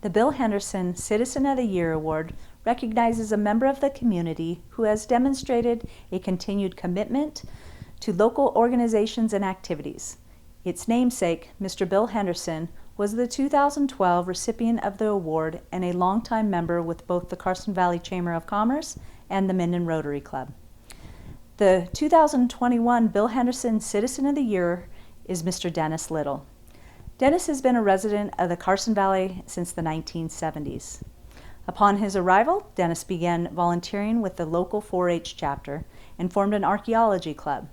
The Bill Henderson Citizen of the Year Award recognizes a member of the community who has demonstrated a continued commitment to local organizations and activities. Its namesake, Mr. Bill Henderson, was the 2012 recipient of the award and a longtime member with both the Carson Valley Chamber of Commerce and the Minden Rotary Club. The 2021 Bill Henderson Citizen of the Year is Mr. Dennis Little. Dennis has been a resident of the Carson Valley since the 1970s. Upon his arrival, Dennis began volunteering with the local 4-H chapter and formed an archaeology club.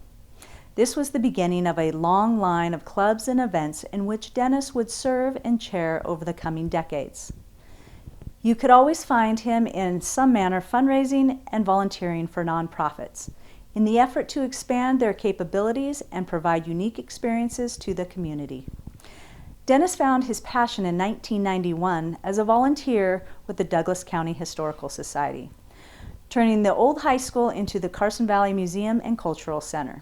This was the beginning of a long line of clubs and events in which Dennis would serve and chair over the coming decades. You could always find him in some manner fundraising and volunteering for nonprofits in the effort to expand their capabilities and provide unique experiences to the community. Dennis found his passion in 1991 as a volunteer with the Douglas County Historical Society, turning the old high school into the Carson Valley Museum and Cultural Center.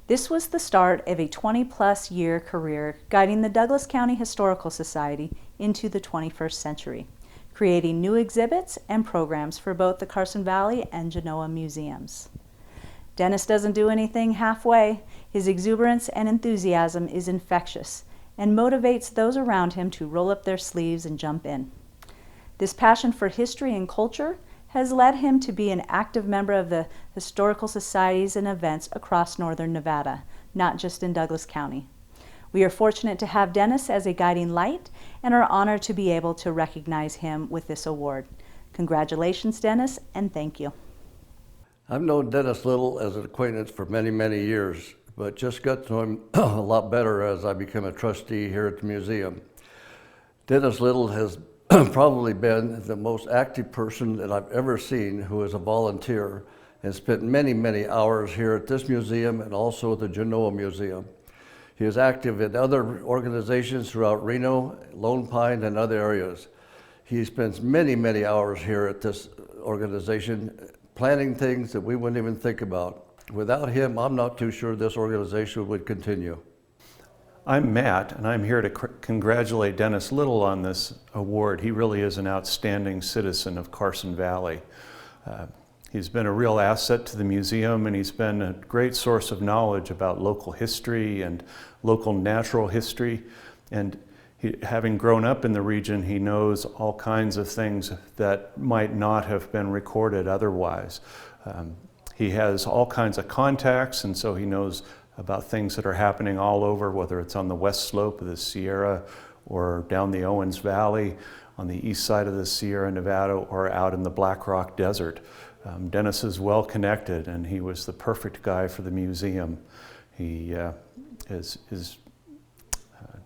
This was the start of a 20-plus year career guiding the Douglas County Historical Society into the 21st century, creating new exhibits and programs for both the Carson Valley and Genoa museums. Dennis doesn't do anything halfway. His exuberance and enthusiasm is infectious and motivates those around him to roll up their sleeves and jump in. This passion for history and culture has led him to be an active member of the historical societies and events across northern Nevada, not just in Douglas County. We are fortunate to have Dennis as a guiding light and are honored to be able to recognize him with this award. Congratulations, Dennis, and thank you. I've known Dennis Little as an acquaintance for many, many years, but just got to know him a lot better as I became a trustee here at the museum. Dennis Little has probably been the most active person that I've ever seen who is a volunteer and spent many, many hours here at this museum and also the Genoa Museum. He is active in other organizations throughout Reno, Lone Pine, and other areas. He spends many, many hours here at this organization planning things that we wouldn't even think about. Without him, I'm not too sure this organization would continue. I'm Matt, and I'm here to congratulate Dennis Little on this award. He really is an outstanding citizen of Carson Valley. He's been a real asset to the museum, and he's been a great source of knowledge about local history and local natural history. And having grown up in the region, he knows all kinds of things that might not have been recorded otherwise. He has all kinds of contacts, and so he knows about things that are happening all over, whether it's on the west slope of the Sierra or down the Owens Valley, on the east side of the Sierra Nevada, or out in the Black Rock Desert. Dennis is well connected, and he was the perfect guy for the museum. He is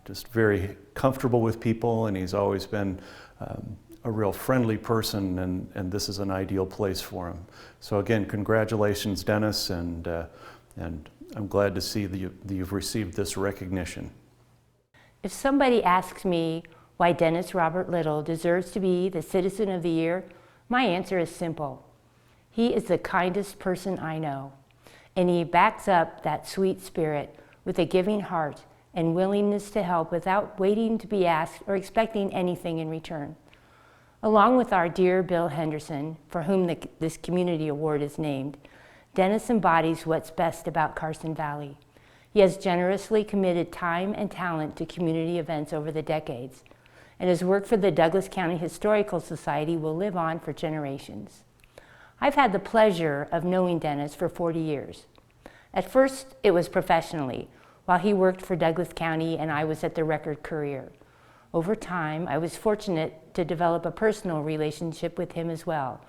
just very comfortable with people, and he's always been a real friendly person, and this is an ideal place for him. So again, congratulations, Dennis, and I'm glad to see that you've received this recognition. If somebody asks me why Dennis Robert Little deserves to be the Citizen of the Year, my answer is simple. He is the kindest person I know, and he backs up that sweet spirit with a giving heart and willingness to help without waiting to be asked or expecting anything in return. Along with our dear Bill Henderson, for whom this community award is named, Dennis embodies what's best about Carson Valley. He has generously committed time and talent to community events over the decades, and his work for the Douglas County Historical Society will live on for generations. I've had the pleasure of knowing Dennis for 40 years. At first, it was professionally, while he worked for Douglas County and I was at the Record Courier. Over time, I was fortunate to develop a personal relationship with him as well,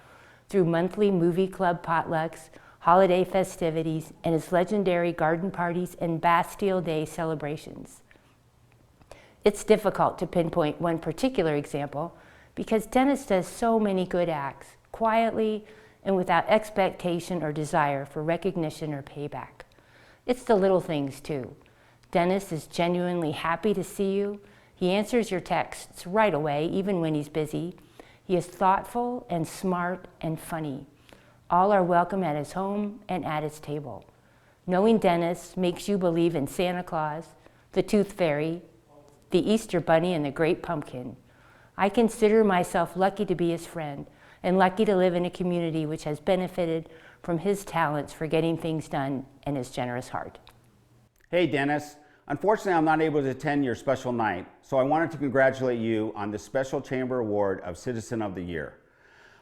through monthly movie club potlucks, holiday festivities, and his legendary garden parties and Bastille Day celebrations. It's difficult to pinpoint one particular example because Dennis does so many good acts, quietly and without expectation or desire for recognition or payback. It's the little things too. Dennis is genuinely happy to see you. He answers your texts right away, even when he's busy. He is thoughtful and smart and funny. All are welcome at his home and at his table. Knowing Dennis makes you believe in Santa Claus, the Tooth Fairy, the Easter Bunny, and the Great Pumpkin. I consider myself lucky to be his friend and lucky to live in a community which has benefited from his talents for getting things done and his generous heart. Hey Dennis, unfortunately I'm not able to attend your special night, so I wanted to congratulate you on the Special Chamber Award of Citizen of the Year.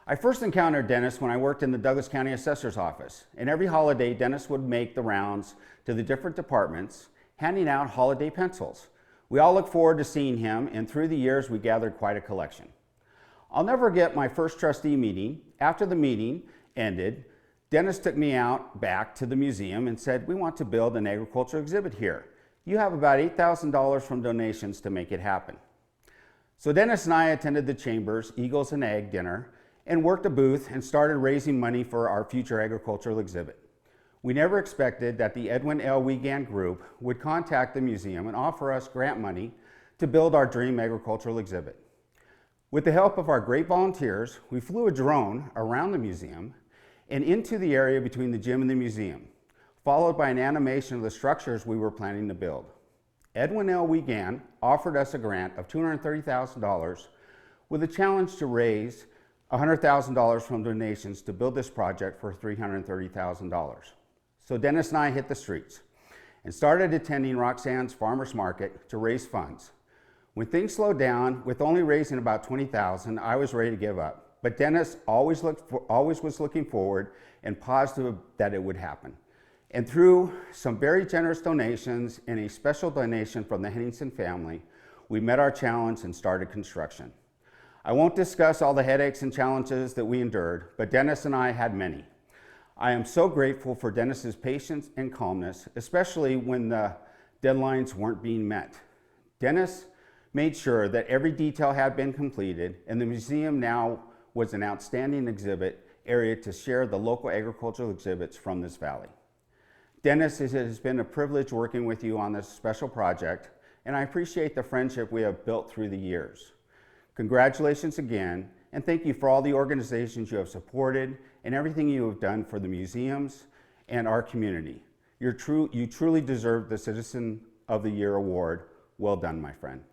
I first encountered Dennis when I worked in the Douglas County Assessor's Office, and every holiday Dennis would make the rounds to the different departments, handing out holiday pencils. We all look forward to seeing him, and through the years we gathered quite a collection. I'll never forget my first trustee meeting. After the meeting ended, Dennis took me out back to the museum and said, "We want to build an agricultural exhibit here. You have about $8,000 from donations to make it happen." So Dennis and I attended the Chamber's Eagles and Egg dinner and worked a booth and started raising money for our future agricultural exhibit. We never expected that the Edwin L. Wiegand Group would contact the museum and offer us grant money to build our dream agricultural exhibit. With the help of our great volunteers, we flew a drone around the museum and into the area between the gym and the museum, followed by an animation of the structures we were planning to build. Edwin L. Wiegand offered us a grant of $230,000 with a challenge to raise $100,000 from donations to build this project for $330,000. So Dennis and I hit the streets and started attending Roxanne's Farmers Market to raise funds. When things slowed down, with only raising about $20,000, I was ready to give up. But Dennis always was looking forward and positive that it would happen. And through some very generous donations and a special donation from the Henderson family, we met our challenge and started construction. I won't discuss all the headaches and challenges that we endured, but Dennis and I had many. I am so grateful for Dennis's patience and calmness, especially when the deadlines weren't being met. Dennis made sure that every detail had been completed, and the museum now was an outstanding exhibit area to share the local agricultural exhibits from this valley. Dennis, it has been a privilege working with you on this special project, and I appreciate the friendship we have built through the years. Congratulations again, and thank you for all the organizations you have supported and everything you have done for the museums and our community. You truly deserve the Citizen of the Year award. Well done, my friend.